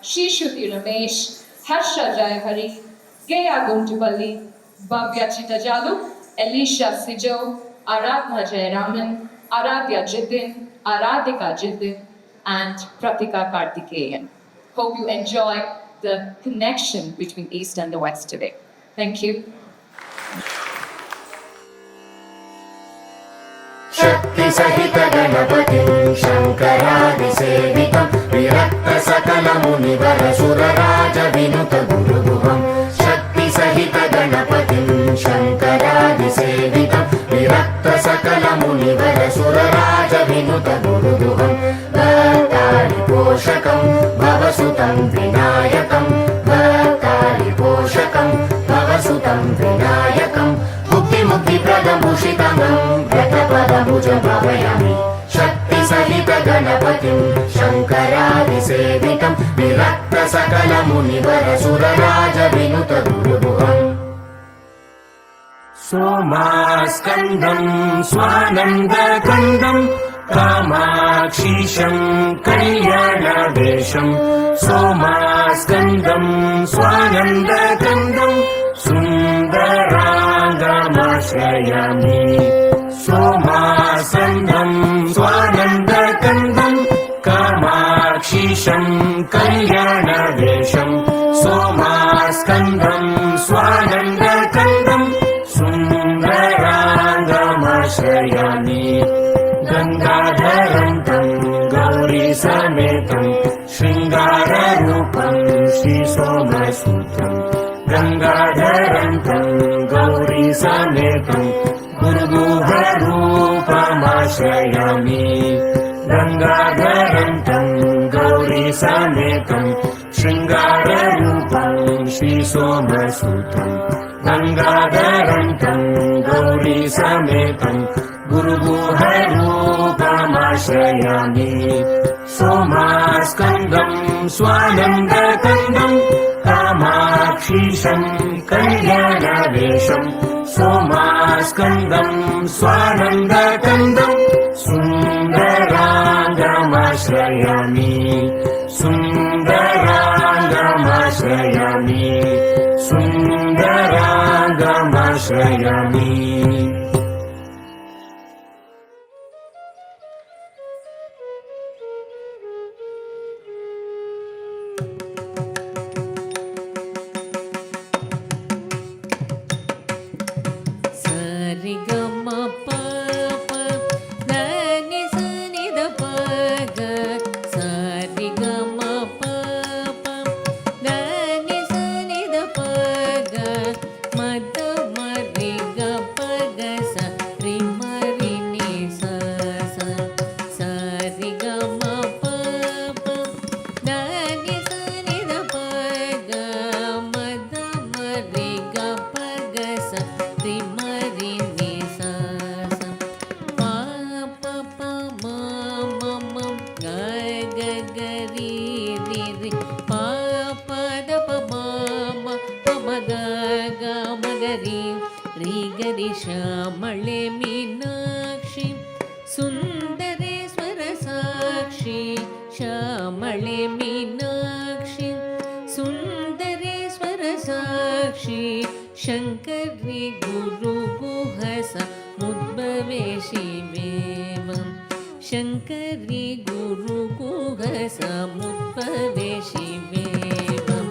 Shishruti Ramesh, Harsha Jayahari, Gaya Guntupalli, Bhavya Chittajalu, Elisha Sijo, Aradhna Jayaraman, Aradhya Jitin, Aradhika Jitin, and Pratika Karthikeyan. Hope you enjoy the connection between East and the West today. Thank you. शक्ति सहित गणपतिं शङ्करादिसेवितं विरक्त सकल मुनिवर सुरराज विनुत गुरुगुहं शक्ति सहित गणपतिं शङ्करादिसेवितं विरक्त सकल मुनिवर सुरराज विनुत गुरुगुहं भक्तारिपोषकं भवसुतं विनायकं भक्तारिपोषकं भवसुतं विनायकं मुक्तिप्रदभूषितमं व्रतपदभुजं भावयामि शक्ति सहित गणपतिं शङ्करादिसेवितं विरक्त सकल मुनिवर सुरराज विनुत गुरुगुहम् सोमास्कन्दं स्वानन्दकन्दं कामाक्षीशं कल्याणवेशं सोमास्कन्दं स्वानन्दकन्दं सुन्दराङ्गमाश्रयामि सोमास्कन्दं स्वानन्दकन्दं कामाक्षीशं कल्याणवेशं सोमास्कन्दं स्वानन्दकन्दं सुन्दराङ्गमाश्रयामि गङ्गाधरं तं गौरीसमेतं शृङ्गाररूपं श्रीसोमसूत्रम् गङ्गाधरं तं गौरीसमेतं गुरुगुहरूपमाश्रयामि गङ्गाधरं तं गौरीसमेतं शृङ्गाररूपं श्रीसोमसूत्रम् गङ्गाधरं तं गौरीसमेतं गुरुगुहरूपमाश्रयामि सोमास्कन्दं स्वानन्दकन्दं कामाक्षीशं कल्याणवेशं सोमास्कन्दं स्वानन्दकन्दं सुन्दराङ्गमाश्रयामि सुन्दराङ्गमाश्रयामि सुन्दराङ्गमाश्रयामि श्यामळे मीनाक्षी सुन्दरेश्वर साक्षी श्यामळे मीनाक्षी सुन्दरेश्वर साक्षी शङ्करी गुरुगुहस मुद्भवे शिवेवं शङ्करी गुरुगुहस मुद्भवे शिवेवं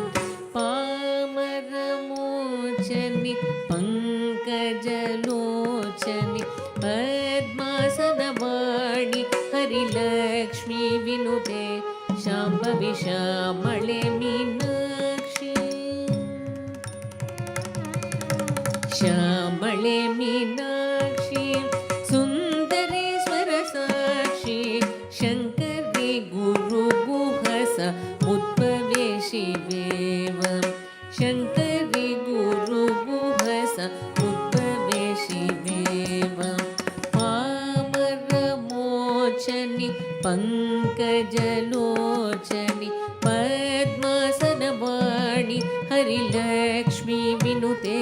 पामरमोचनि पंकजलोचनि पद्मासनवाणि हरिलक्ष्मी विनुते शाम्भवी श्यामळे मीनाक्षी श्यामळे मीनाक्षी सुन्दरेश्वर साक्षी शङ्करी गुरुगुहस मुद्भवे शिवेवं शङ्करी गुरुगुहस मुद्भवे शिवेवं पामरमोचनि पंकजलोचनि पद्मासनवाणि हरिलक्ष्मी विनुते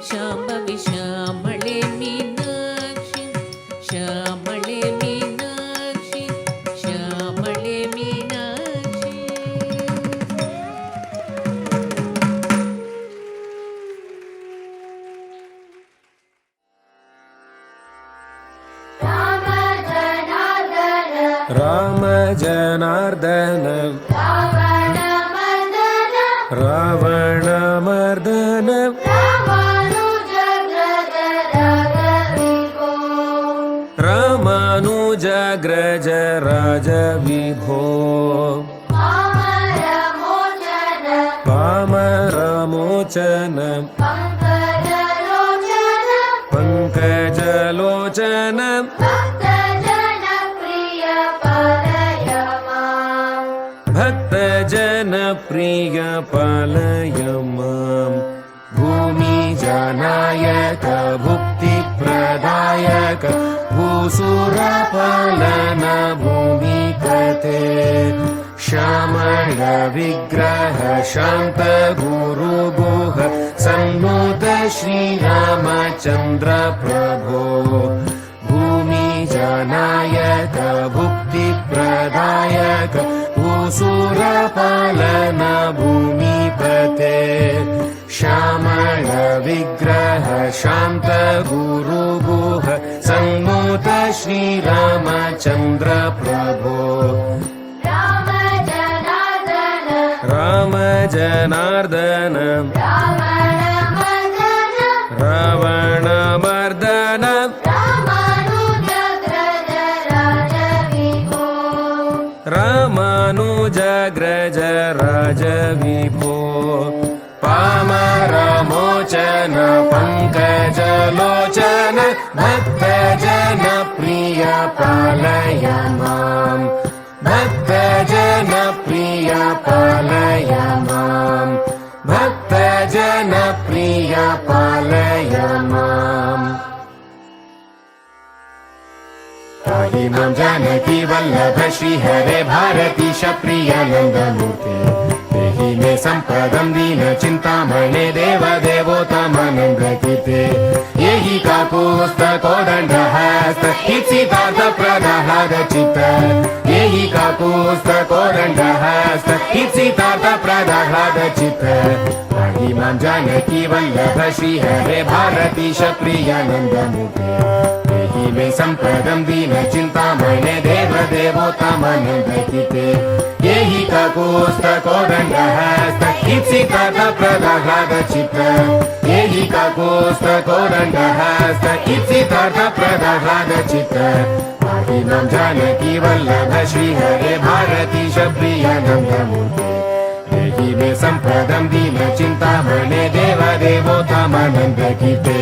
शाम्भवी श्यामळे मीनाक्षी श्यामळे मीनाक्षी श्यामळे मीनाक्षी जनार्दन रावणमर्दन रामानुजाग्रज राजविभो पामरमोचन पङ्कजलोचन भक्तजनप्रिय पालय माम् भूमिजनायक भुक्तिप्रदायक भूसुरपालन भूमिपते श्यामल विग्रह शान्त गुरुगुह सन्नुत श्रीरामचन्द्र प्रभो भूमिजनायक भुक्तिप्रदायक भूसुरपालन भूमिपते श्यामल विग्रह शान्त गुरुगुह सन्नुत श्रीरामचन्द्र प्रभो राम जनार्दन रावणमर्दन रामानुजाग्रज राजविभो पामरमोचन पङ्कजलोचन भक्तजनप्रिय पालय माम् भक्तजनप्रिय पालय माम् भक्तजनप्रिय पालय माम् पाहि मां जानकी वल्लभ श्रीहरे भारतीश प्रिय नन्दमूर्ते देहि मे सम्पदं दीनचिन्तामणे देवदेवोत्तमानन्दकीर्ते येहि काकुस्तकोदण्डहस्त हितसिद्धार्थप्रदाहरचित्त येहि काकुस्तकोदण्डहस्त हितसिद्धार्थप्रदाहरचित्त पाहि मां जानकी वल्लभ श्रीहरे भारतीश प्रिय नन्दमूर्ते देहि मे सम्पदं दीनचिन्तामणे देवदेवोत्तमानन्दकीर्ते येहि काकुस्तकोदण्डहस्त हितसिद्धार्थप्रदाहरचित्त येहि काकुस्तकोदण्डहस्त हितसिद्धार्थप्रदाहरचित्त पाहि मां जानकी वल्लभ श्रीहरे भारतीश प्रिय नन्दमूर्ते देहि मे सम्पदं दीनचिन्तामणे देवदेवोत्तमानन्दकीर्ते